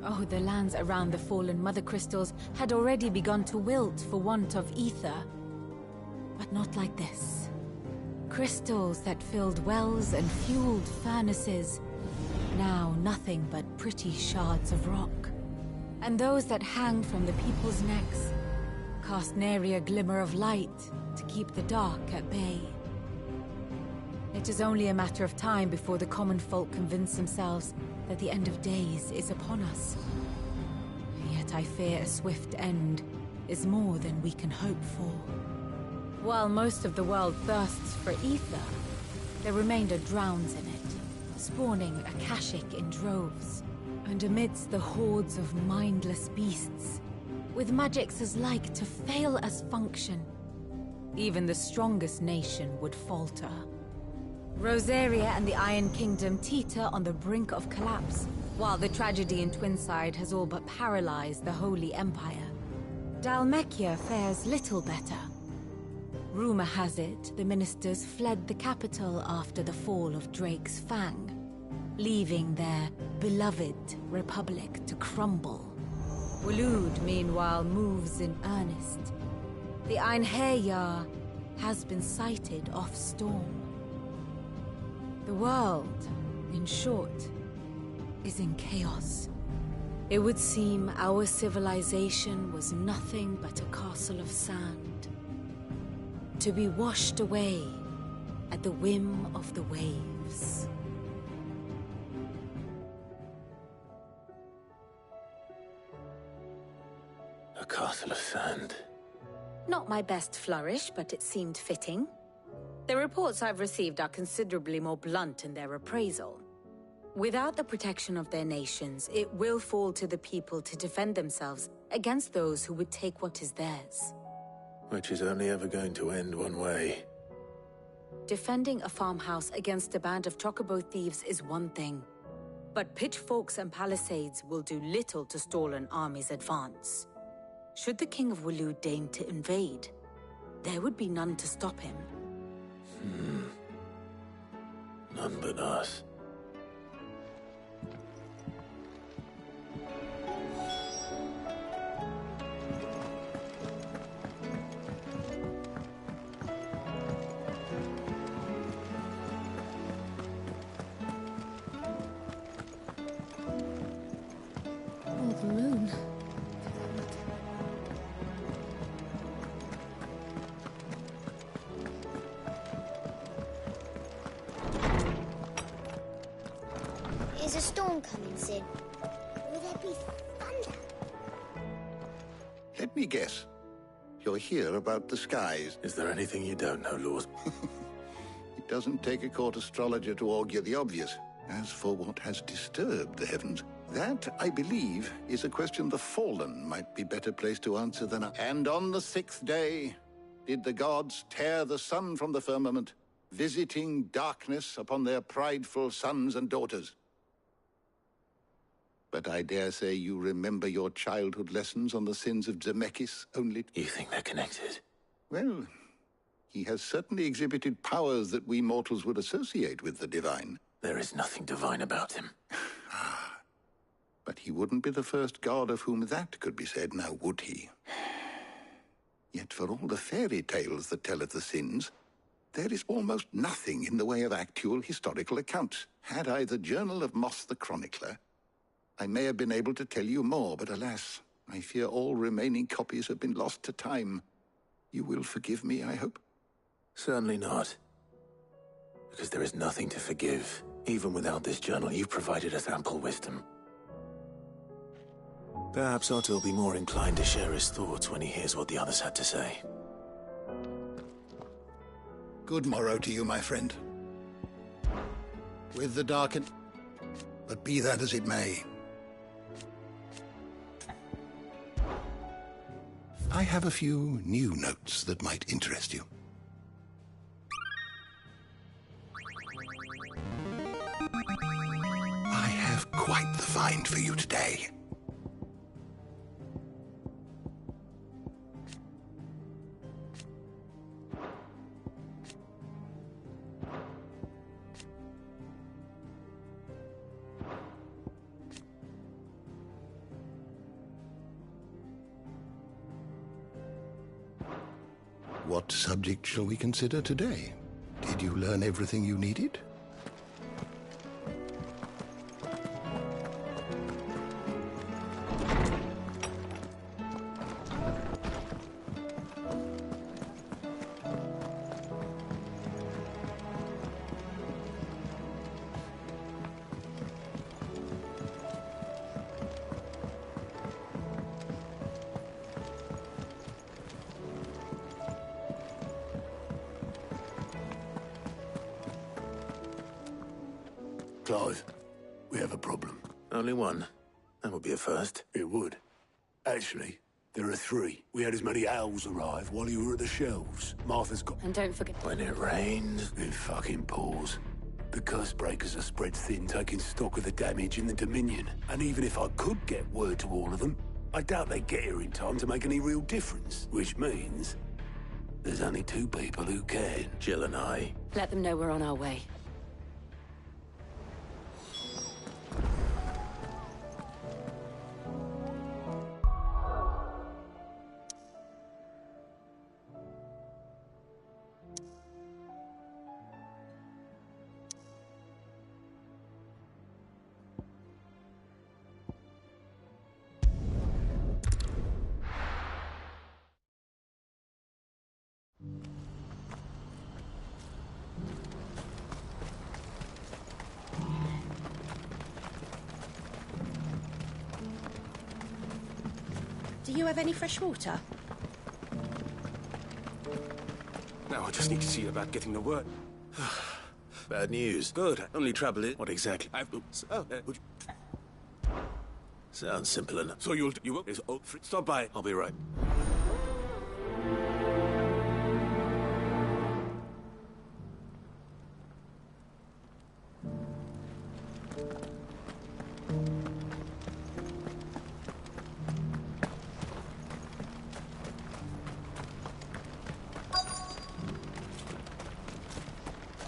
Oh, the lands around the fallen mother crystals had already begun to wilt for want of ether. But not like this. Crystals that filled wells and fueled furnaces. Now nothing but pretty shards of rock. And those that hang from the people's necks cast nary a glimmer of light to keep the dark at bay. It is only a matter of time before the common folk convince themselves that the end of days is upon us. Yet I fear a swift end is more than we can hope for. While most of the world thirsts for ether, the remainder drowns in it, spawning Akashic in droves. And amidst the hordes of mindless beasts, with magics as like to fail as function, even the strongest nation would falter. Rosaria and the Iron Kingdom teeter on the brink of collapse, while the tragedy in Twinside has all but paralyzed the Holy Empire. Dhalmekia fares little better. Rumor has it the ministers fled the capital after the fall of Drake's Fang, leaving their beloved republic to crumble. Waloed, meanwhile, moves in earnest. The Einherjar has been sighted off-storm. The world, in short, is in chaos. It would seem our civilization was nothing but a castle of sand, to be washed away at the whim of the waves. A castle of sand. Not my best flourish, but it seemed fitting. The reports I've received are considerably more blunt in their appraisal. Without the protection of their nations, it will fall to the people to defend themselves against those who would take what is theirs. Which is only ever going to end one way. Defending a farmhouse against a band of chocobo thieves is one thing, but pitchforks and palisades will do little to stall an army's advance. Should the King of Waloed deign to invade, there would be none to stop him. None but us. Oh, the moon. Is a storm coming, Sid? Will there be thunder? Let me guess. You're here about the skies. Is there anything you don't know, Lord? It doesn't take a court astrologer to augur the obvious. As for what has disturbed the heavens, that, I believe, is a question the Fallen might be better placed to answer than I. And on the 6th day did the gods tear the sun from the firmament, visiting darkness upon their prideful sons and daughters. But I dare say you remember your childhood lessons on the sins of Zemeckis only... You think they're connected? Well, he has certainly exhibited powers that we mortals would associate with the divine. There is nothing divine about him. But he wouldn't be the first god of whom that could be said, now would he? Yet for all the fairy tales that tell of the sins, there is almost nothing in the way of actual historical accounts. Had I the Journal of Moss the Chronicler, I may have been able to tell you more, but alas, I fear all remaining copies have been lost to time. You will forgive me, I hope? Certainly not. Because there is nothing to forgive. Even without this journal, you've provided us ample wisdom. Perhaps Otto will be more inclined to share his thoughts when he hears what the others had to say. Good morrow to you, my friend. With the darkened... But be that as it may, I have a few new notes that might interest you. I have quite the find for you today. What subject shall we consider today? Did you learn everything you needed? Clive, we have a problem. Only one. That would be a first. It would. Actually, there are three. We had as many owls arrive while you were at the shelves. Martha's got... And don't forget... When it rains... It fucking pours. The curse breakers are spread thin, taking stock of the damage in the Dominion. And even if I could get word to all of them, I doubt they'd get here in time to make any real difference. Which means... there's only two people who can. Jill and I. Let them know we're on our way. Do you have any fresh water? Now I just need to see about getting the word. Bad news. Good. Only trouble is... What exactly? Would you... Sounds simple enough. So you will... Stop by. I'll be right.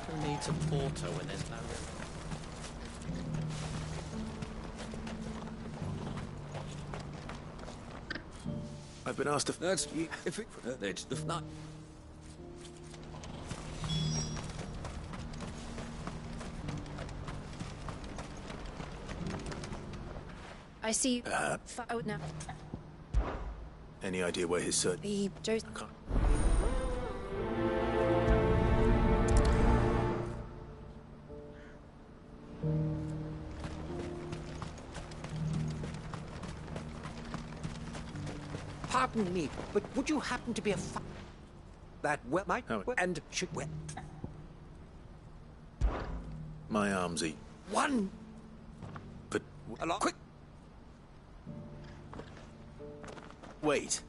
Who needs a porter when there's no river? I've been asked to... That's... If it... That's the... Not... I see. Oh, no. Any idea where his search... The Joe's... Pardon me, but would you happen to be a that well might Oh. and should well My arms eat. one But... along quick Wait.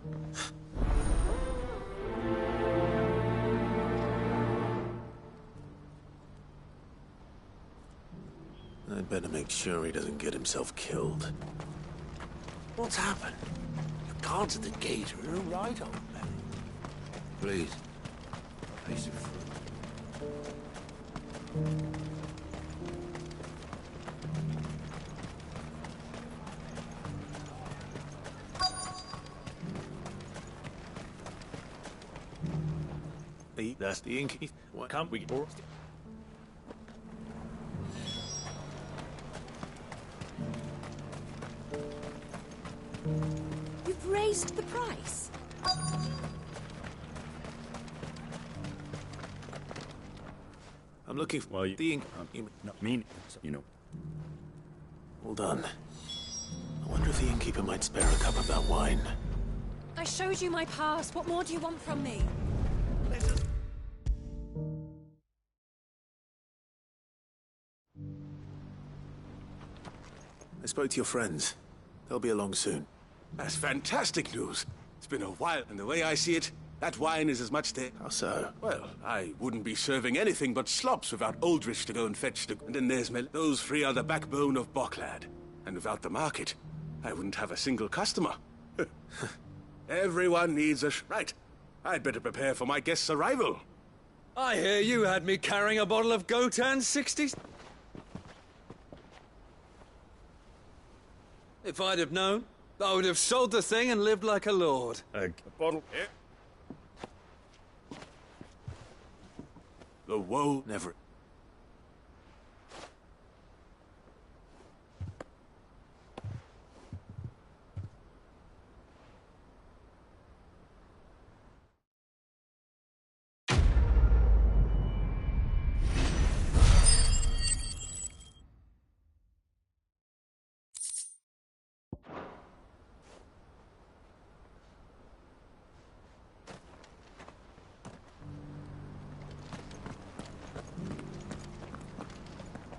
I'd better make sure he doesn't get himself killed. What's happened? The guards at the gate are all right, old man. Please. A piece of fruit. That's the ink. Why can't we... You've raised the price. I'm looking for the ink. Not mean, you know. Well done. I wonder if the innkeeper might spare a cup of that wine. I showed you my pass. What more do you want from me? I spoke to your friends. They'll be along soon. That's fantastic news. It's been a while, and the way I see it, that wine is as much there. How so? Well, I wouldn't be serving anything but slops without Aldrich to go and fetch the... And then there's those three are the backbone of Bocklad. And without the market, I wouldn't have a single customer. Everyone needs a... Right. I'd better prepare for my guest's arrival. I hear you had me carrying a bottle of Gotan 60s. If I'd have known, I would have sold the thing and lived like a lord. A bottle... The woe never...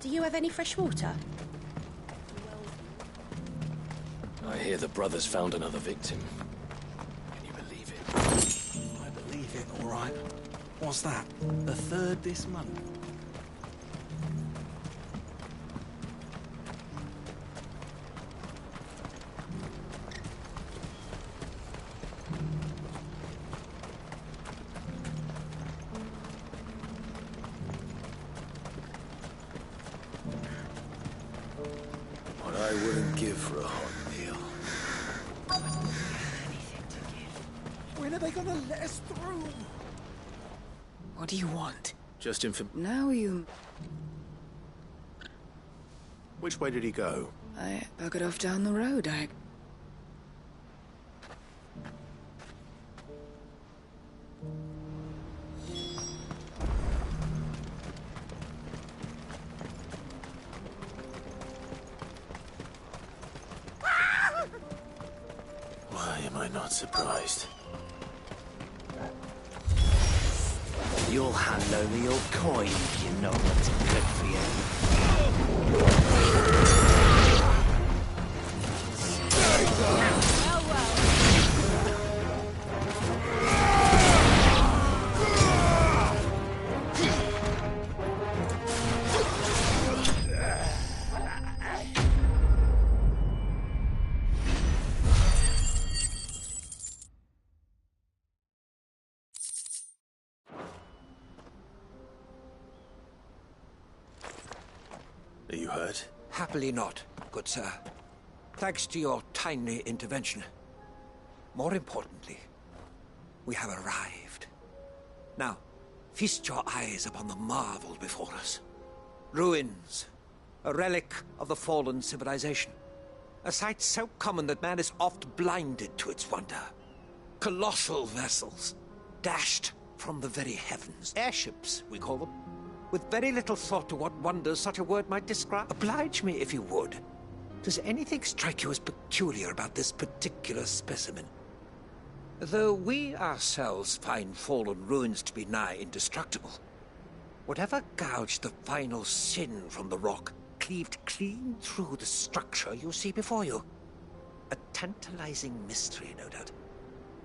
Do you have any fresh water? I hear the brothers found another victim. Can you believe it? I believe it, all right. What's that? The third this month? What I wouldn't give for a hot meal. When are they gonna let us through? What do you want? Just Now you... Which way did he go? I buggered off down the road. Why am I not surprised? You'll hand over your coin if you know what's good for you. Are you hurt? Happily not, good sir. Thanks to your timely intervention. More importantly, we have arrived. Now, feast your eyes upon the marvel before us. Ruins, a relic of the fallen civilization. A sight so common that man is oft blinded to its wonder. Colossal vessels, dashed from the very heavens. Airships, we call them. With very little thought to what wonders such a word might describe. Oblige me if you would. Does anything strike you as peculiar about this particular specimen? Though we ourselves find fallen ruins to be nigh indestructible, whatever gouged the final sin from the rock cleaved clean through the structure you see before you. A tantalizing mystery, no doubt,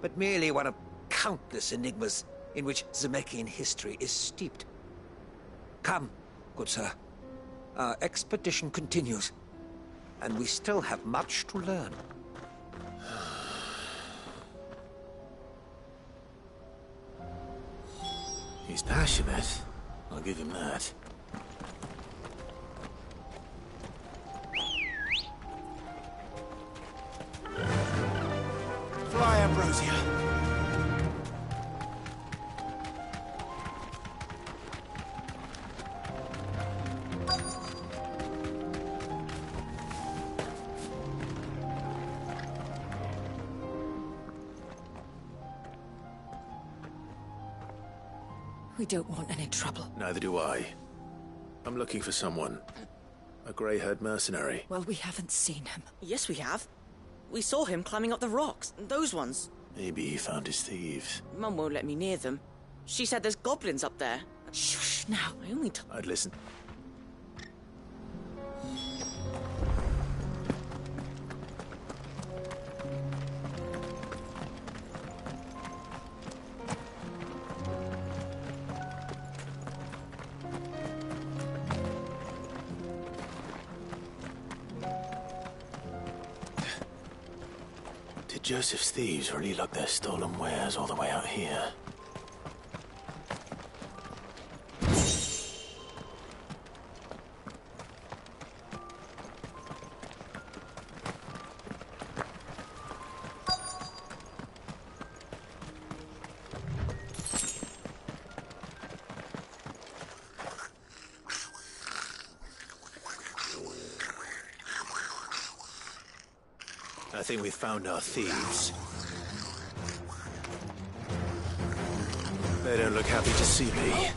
but merely one of countless enigmas in which Zemeckis history is steeped. Come, good sir. Our expedition continues, and we still have much to learn. He's passionate. I'll give him that. Fly, Ambrosia. We don't want any trouble. Neither do I. I'm looking for someone. A grey-haired mercenary. Well, we haven't seen him. Yes, we have. We saw him climbing up the rocks. Those ones. Maybe he found his thieves. Mum won't let me near them. She said there's goblins up there. Shush, now. I only I'd listen. Did Joseph's thieves really lug their stolen wares all the way out here? I think we've found our thieves. They don't look happy to see me.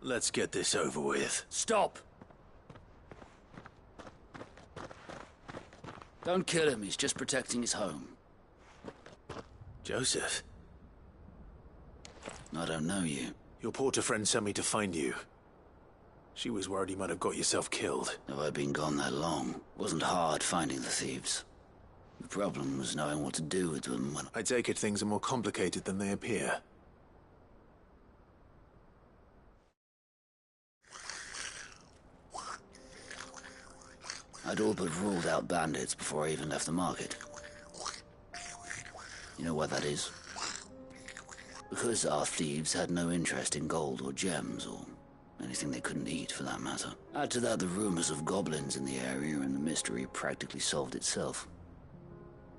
Let's get this over with. Stop! Don't kill him, he's just protecting his home. Joseph? I don't know you. Your porter friend sent me to find you. She was worried you might have got yourself killed. Have I been gone that long? Wasn't hard finding the thieves. The problem was knowing what to do with them when... I take it things are more complicated than they appear. I'd all but ruled out bandits before I even left the market. You know why that is? Because our thieves had no interest in gold or gems, or anything they couldn't eat for that matter. Add to that the rumors of goblins in the area, and the mystery practically solved itself.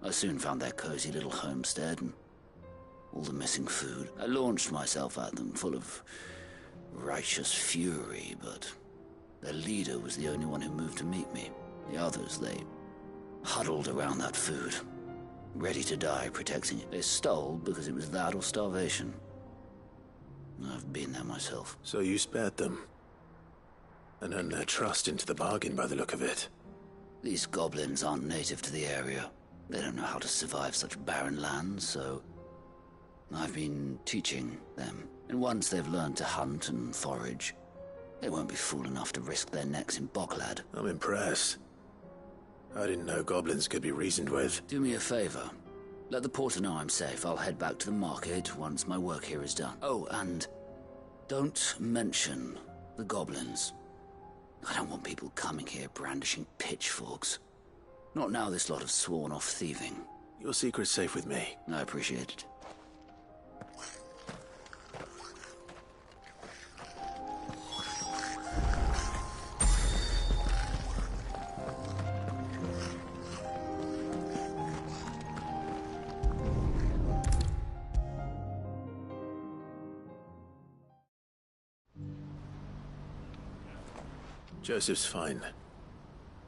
I soon found their cozy little homestead, and all the missing food. I launched myself at them, full of righteous fury, but their leader was the only one who moved to meet me. The others, they huddled around that food, ready to die protecting it. They stole because it was that or starvation. I've been there myself. So you spared them, and earned their trust into the bargain by the look of it. These goblins aren't native to the area. They don't know how to survive such barren lands, so I've been teaching them. And once they've learned to hunt and forage, they won't be fool enough to risk their necks in Bocklad. I'm impressed. I didn't know goblins could be reasoned with. Do me a favor. Let the porter know I'm safe. I'll head back to the market once my work here is done. Oh, and don't mention the goblins. I don't want people coming here brandishing pitchforks. Not now this lot have sworn off thieving. Your secret's safe with me. I appreciate it. Joseph's fine.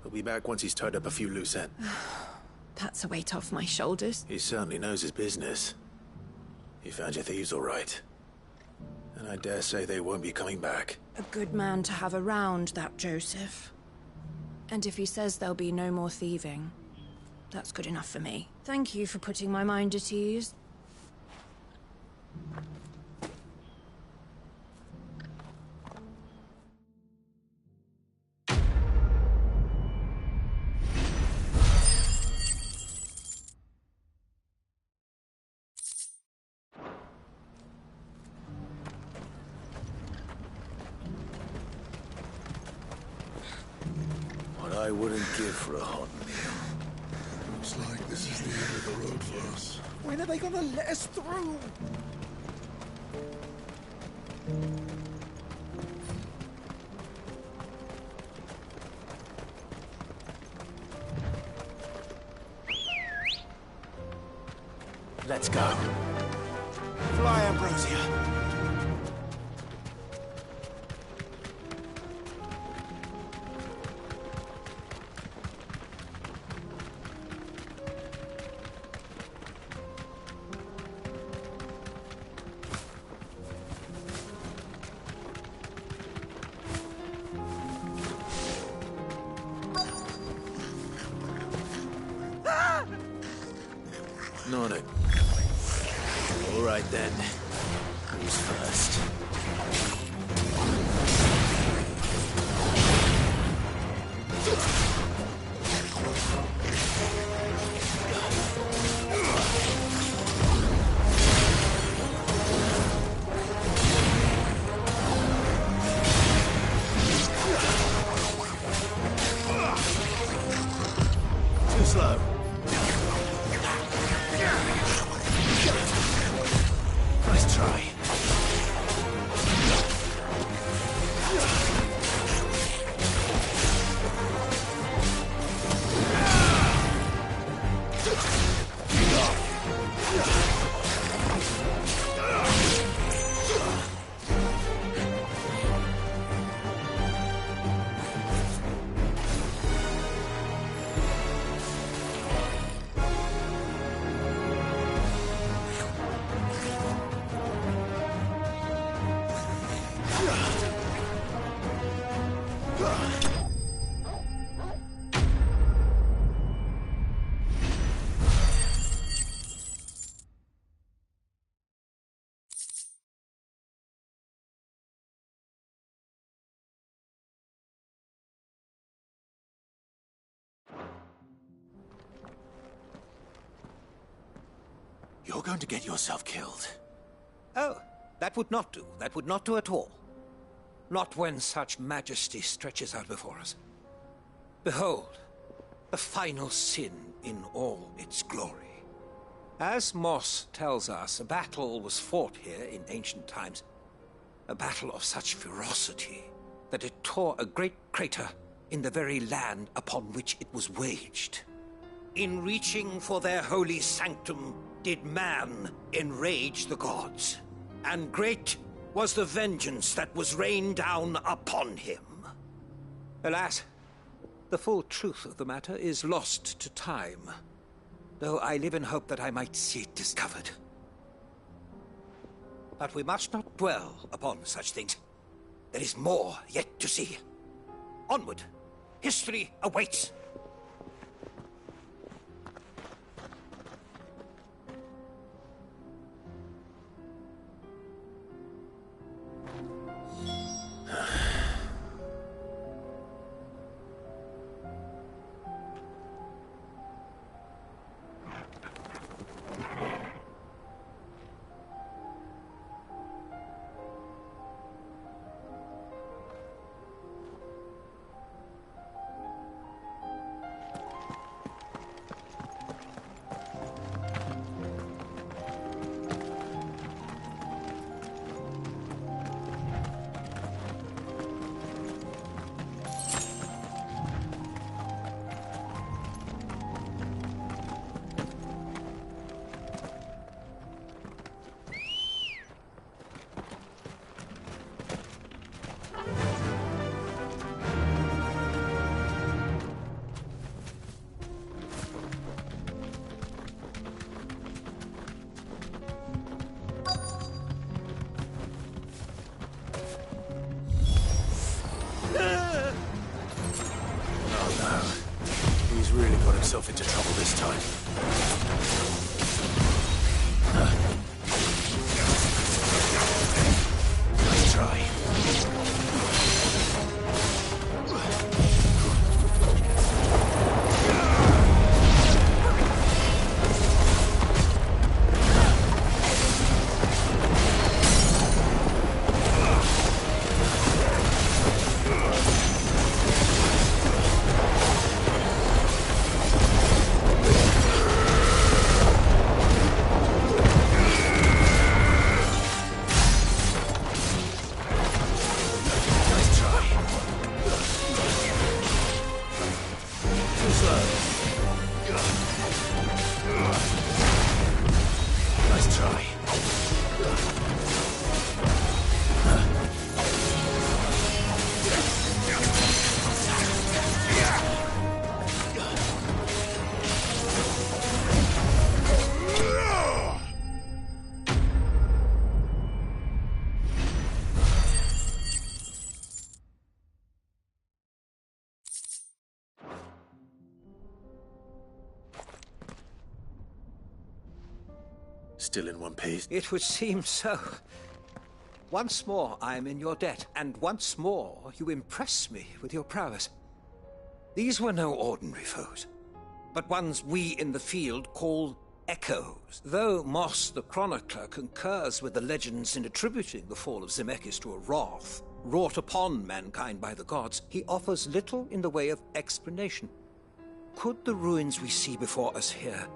He'll be back once he's tied up a few loose ends. That's a weight off my shoulders. He certainly knows his business. He found your thieves all right. And I dare say they won't be coming back. A good man to have around, that Joseph. And if he says there'll be no more thieving, that's good enough for me. Thank you for putting my mind at ease. I wouldn't give for a hot meal. Looks like this is the end of the road for us. When are they gonna let us through? Let's go. Fly, Ambrosia. Not it. All right then. Who's first? Too slow. Nice try. You're going to get yourself killed. Oh, that would not do. That would not do at all. Not when such majesty stretches out before us. Behold, the final sin in all its glory. As Moss tells us, a battle was fought here in ancient times. A battle of such ferocity that it tore a great crater in the very land upon which it was waged. In reaching for their holy sanctum, did man enrage the gods, and great was the vengeance that was rained down upon him. Alas, the full truth of the matter is lost to time, though I live in hope that I might see it discovered. But we must not dwell upon such things. There is more yet to see. Onward! History awaits! Really got himself into trouble this time. Nice try. still in one piece? It would seem so. Once more I am in your debt, and once more you impress me with your prowess. These were no ordinary foes, but ones we in the field call echoes. Though Moss the Chronicler concurs with the legends in attributing the fall of Zemeckis to a wrath wrought upon mankind by the gods, he offers little in the way of explanation. Could the ruins we see before us here,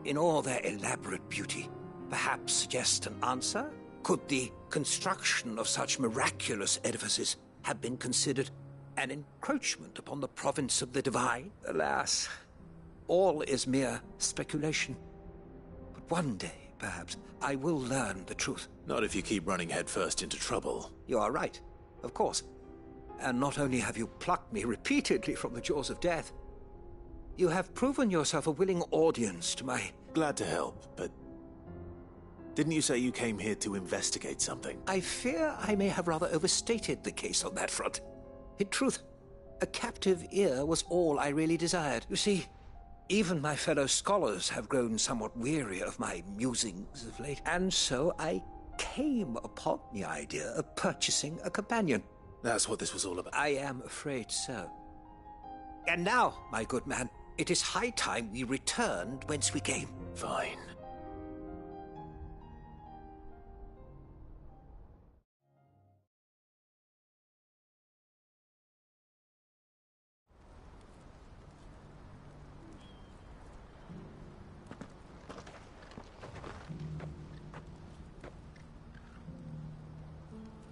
in all their elaborate beauty, perhaps suggest an answer? Could the construction of such miraculous edifices have been considered an encroachment upon the province of the divine? Alas, all is mere speculation. But one day, perhaps, I will learn the truth. Not if you keep running headfirst into trouble. You are right, of course. And not only have you plucked me repeatedly from the jaws of death, you have proven yourself a willing audience to my... Glad to help, but... Didn't you say you came here to investigate something? I fear I may have rather overstated the case on that front. In truth, a captive ear was all I really desired. You see, even my fellow scholars have grown somewhat weary of my musings of late, and so I came upon the idea of purchasing a companion. That's what this was all about. I am afraid so. And now, my good man, it is high time we returned whence we came. Fine.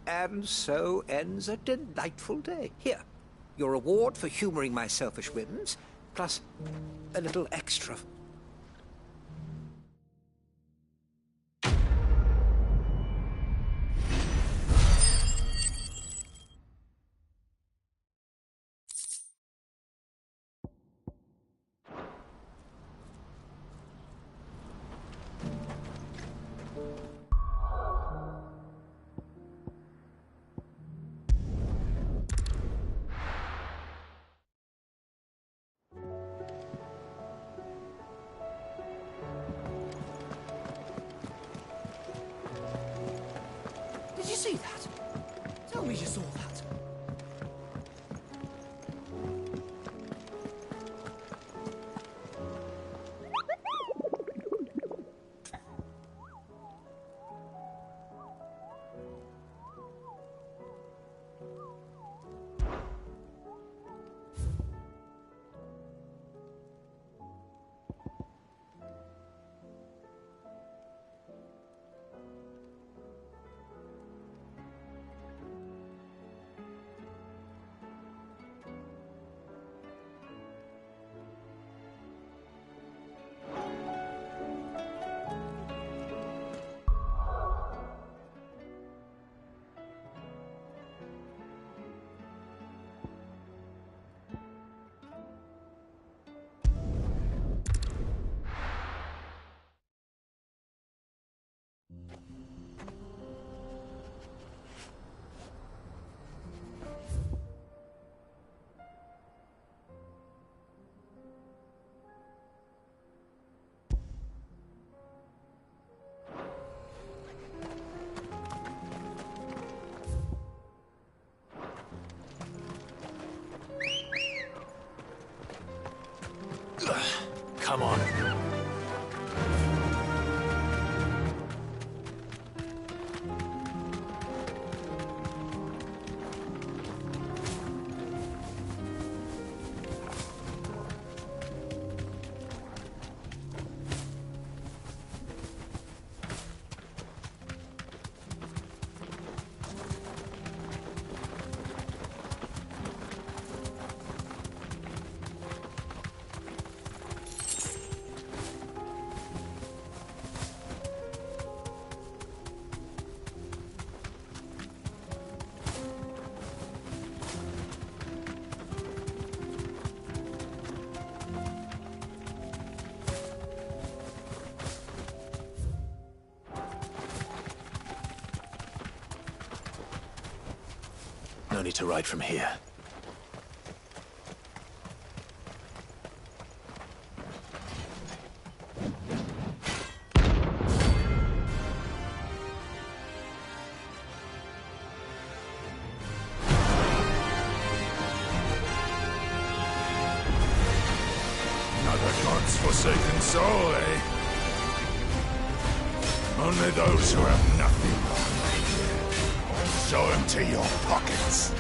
And so ends a delightful day. Here, your reward for humoring my selfish whims, plus a little extra. Did you see that? Tell me you saw that. Come on. No need to ride from here. forsaken soul, eh? Only those who have nothing so empty your pockets.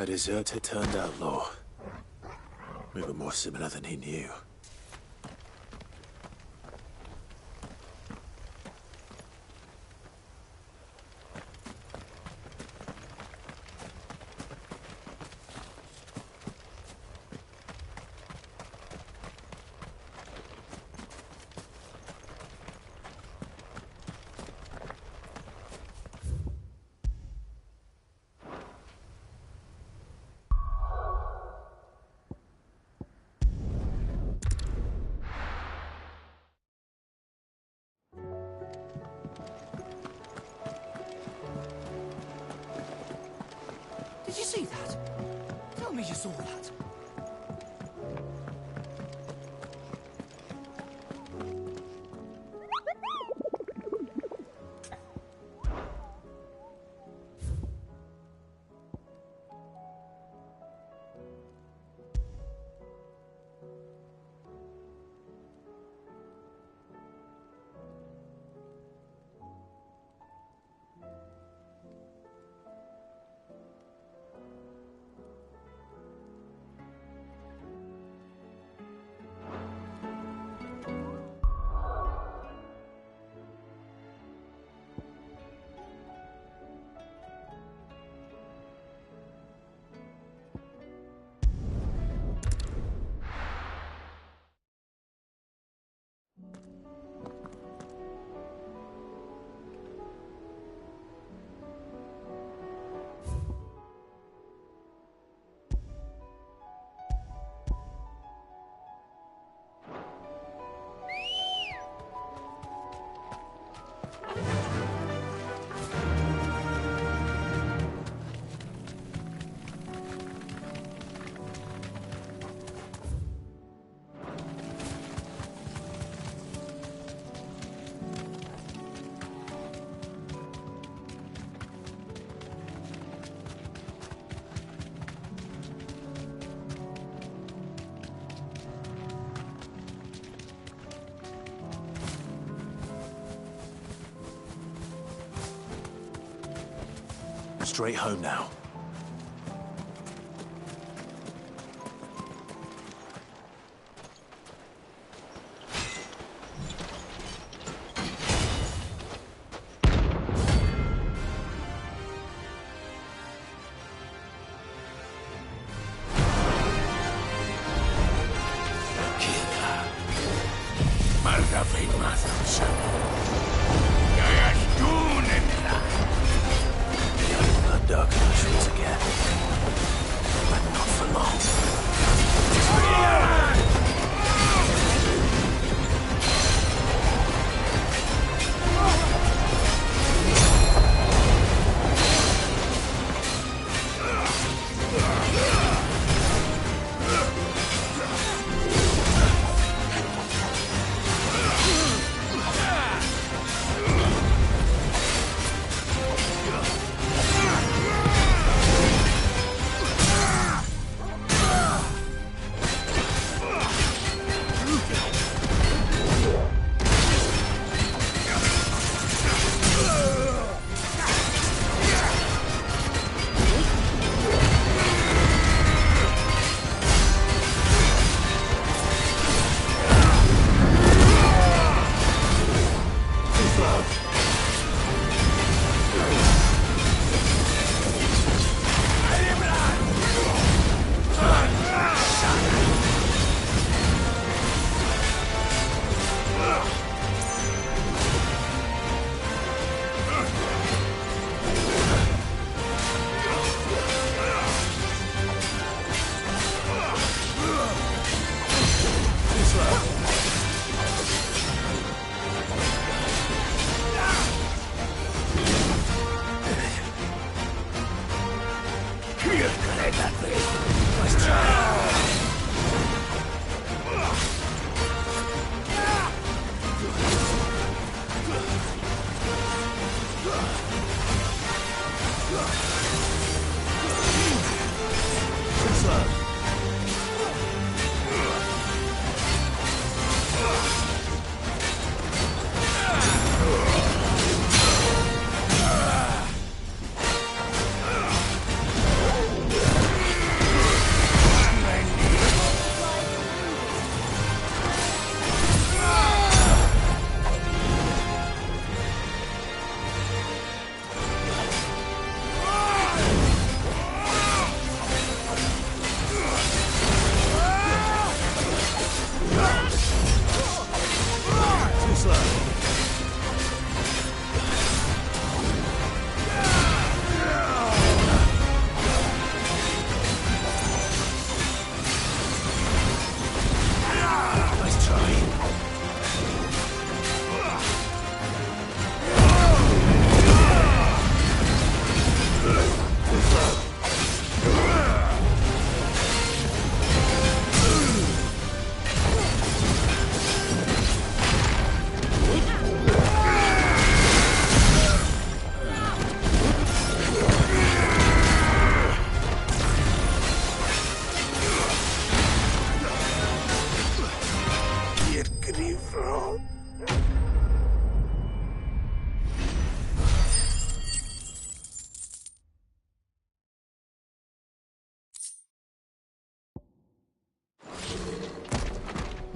A deserter turned outlaw. We were more similar than he knew. Did you see that? Tell me you saw that. straight home now.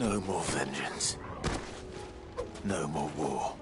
No more vengeance. No more war.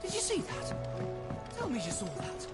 Did you see that? Tell me you saw that.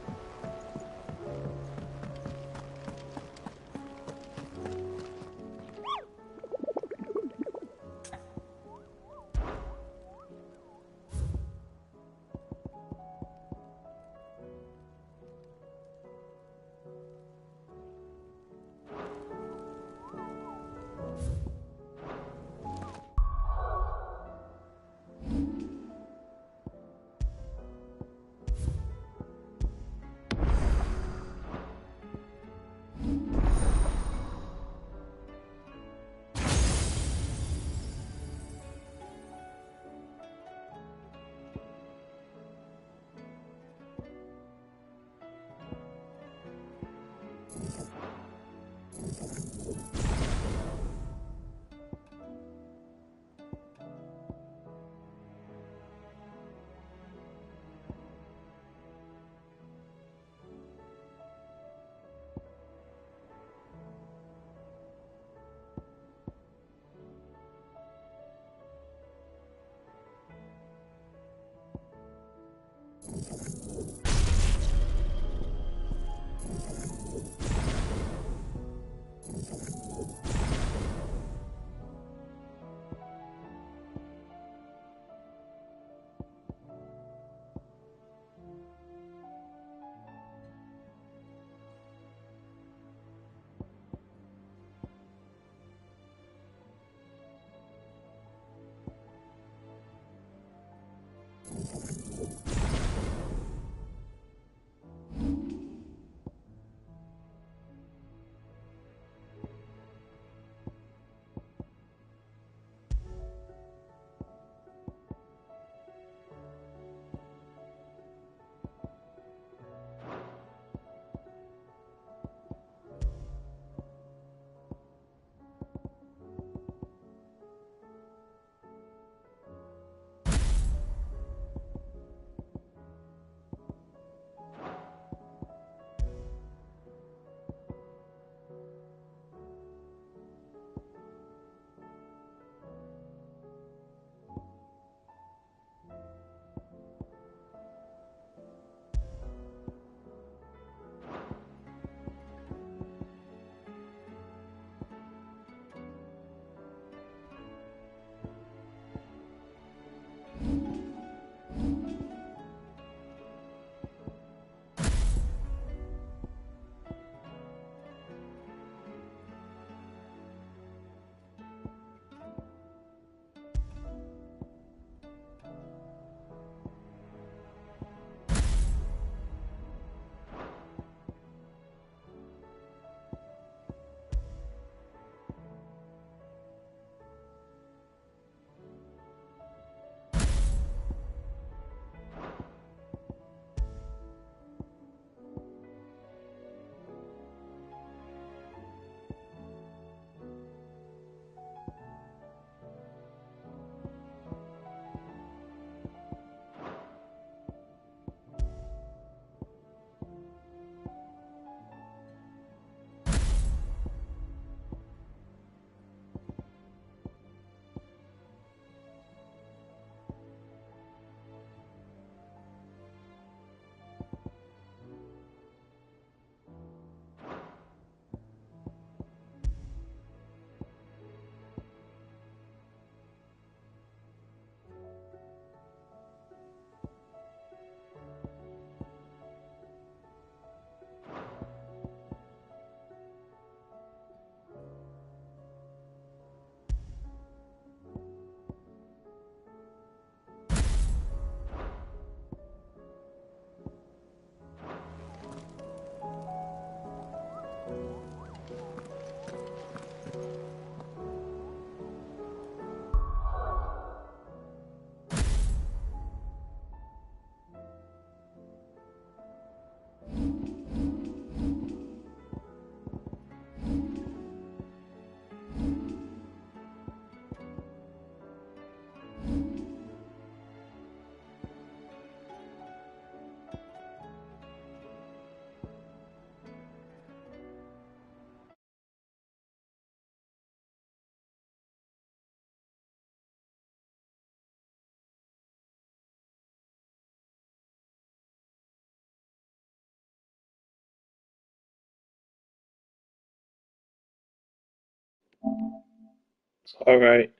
All right.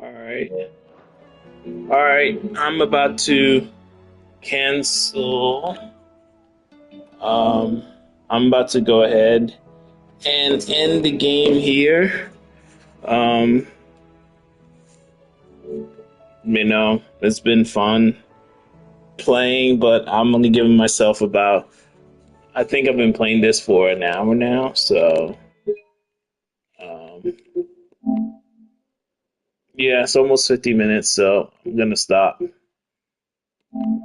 All right. All right. I'm about to cancel. I'm about to go ahead and end the game here. It's been fun playing, but I'm only giving myself about. I think I've been playing this for an hour now, so yeah, it's almost 50 minutes, so I'm gonna stop.